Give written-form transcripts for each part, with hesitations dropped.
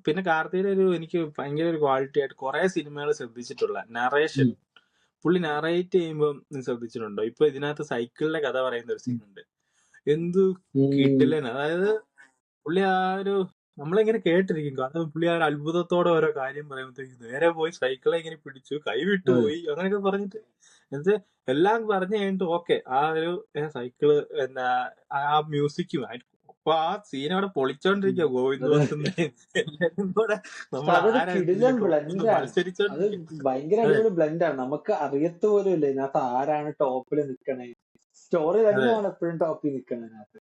പിന്നെ കാർത്തിയുടെ എനിക്ക് ഭയങ്കര ഒരു ക്വാളിറ്റി ആയിട്ട് കുറെ സിനിമകൾ ശ്രദ്ധിച്ചിട്ടുള്ള നറേഷൻ. പുള്ളി നറേറ്റ് ചെയ്യുമ്പോൾ നീ ശ്രദ്ധിച്ചിട്ടുണ്ടോ? ഇപ്പൊ ഇതിനകത്ത് സൈക്കിളിന്റെ കഥ പറയുന്ന ഒരു സീനുണ്ട്. എന്തു കിടിലൻ. അതായത് പുള്ളി ആ ഒരു നമ്മളിങ്ങനെ കേട്ടിരിക്കും. കാരണം പുള്ളി ആ ഒരു അത്ഭുതത്തോടെ ഓരോ കാര്യം പറയുമ്പോഴത്തേക്ക് നേരെ പോയി സൈക്കിളെ ഇങ്ങനെ പിടിച്ചു, കൈ വിട്ടുപോയി, അങ്ങനെയൊക്കെ പറഞ്ഞിട്ട് എന്നിട്ട് എല്ലാം പറഞ്ഞു കഴിഞ്ഞിട്ട് ഓക്കെ ആ ഒരു സൈക്കിള് എന്താ ആ മ്യൂസിക്കും അപ്പൊ ആ സീൻ അവിടെ പൊളിച്ചോണ്ടിരിക്കുക. ഗോവിന്ദവത്തുന്ന എല്ലാരും കൂടെ നമ്മൾ അതൊരു ആരാ കിടിലൻ ബ്ലെൻഡാണ്. അത് മത്സരിച്ചോണ്ടിരിക്കുക. ഭയങ്കര അടിപൊളി ബ്ലെൻഡാണ്. നമുക്ക് അറിയത്ത പോലും ഇല്ല ഇതിനകത്ത് ആരാണ് ടോപ്പിൽ നിൽക്കണേ. സ്റ്റോറി തന്നെയാണ് എപ്പോഴും ടോപ്പിൽ നിൽക്കണതിനകത്ത്.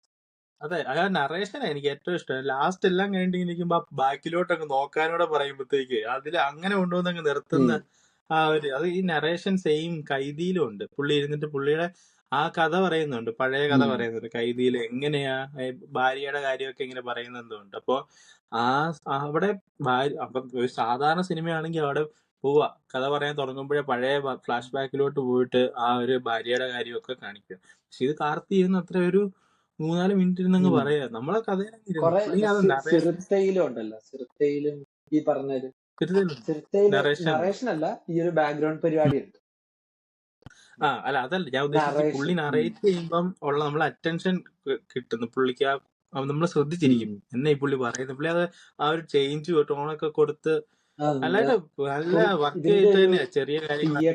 അതെ, ആ നറേഷനാ എനിക്ക് ഏറ്റവും ഇഷ്ടം. ലാസ്റ്റ് എല്ലാം കഴിഞ്ഞിരിക്കുമ്പോ ബാക്കിലോട്ടങ്ങ് നോക്കാനൂടെ പറയുമ്പോഴത്തേക്ക് അതിൽ അങ്ങനെ കൊണ്ടുവന്നങ്ങ് നിർത്തുന്ന ആ ഒരു അത് ഈ നറേഷൻ സെയിം കൈദിയിലും ഉണ്ട്. പുള്ളി ഇരുന്നിട്ട് പുള്ളിയുടെ ആ കഥ പറയുന്നുണ്ട്, പഴയ കഥ പറയുന്നുണ്ട് കൈദിയിൽ എങ്ങനെയാ ഭാര്യയുടെ കാര്യമൊക്കെ ഇങ്ങനെ പറയുന്നുണ്ട്. അപ്പൊ ആ അവിടെ അപ്പൊ ഒരു സാധാരണ സിനിമയാണെങ്കിൽ അവിടെ പോവാ കഥ പറയാൻ തുടങ്ങുമ്പോഴേ പഴയ ഫ്ലാഷ് ബാക്കിലോട്ട് പോയിട്ട് ആ ഒരു ഭാര്യയുടെ കാര്യമൊക്കെ കാണിക്കുക. പക്ഷെ ഇത് കാർത്തി ചെയ്യുന്ന അത്ര ഒരു 3-4 മിനിറ്റ് ഇരുന്നങ്ങ് പറയാ നമ്മളെ കൊറേ കഥയിലങ്ങ് സിറുത്തയിലും ഉണ്ടല്ലോ. സിറുത്തയിലും ഈ പറഞ്ഞത് സിറുത്തയില് നറേഷൻ അല്ല, ഈ ഒരു ബാക്ക്ഗ്രൗണ്ട് പരിപാടി ഉണ്ട്. അല്ല അതല്ല ഞാൻ ഉദ്ദേശിച്ചത്. പുള്ളി നറേറ്റ് ചെയ്യുമ്പം ഉള്ള നമ്മളെ അറ്റൻഷൻ കിട്ടുന്നു പുള്ളിക്ക്. നമ്മൾ ശ്രദ്ധിച്ചിരിക്കും എന്നെ ഈ പുള്ളി പറയുന്നത്. പുള്ളി അത് ആ ഒരു ചേഞ്ച് ടോണൊക്കെ കൊടുത്ത് നല്ല വർക്ക് ചെയ്തിട്ട് തന്നെയാ ചെറിയ കാര്യങ്ങൾ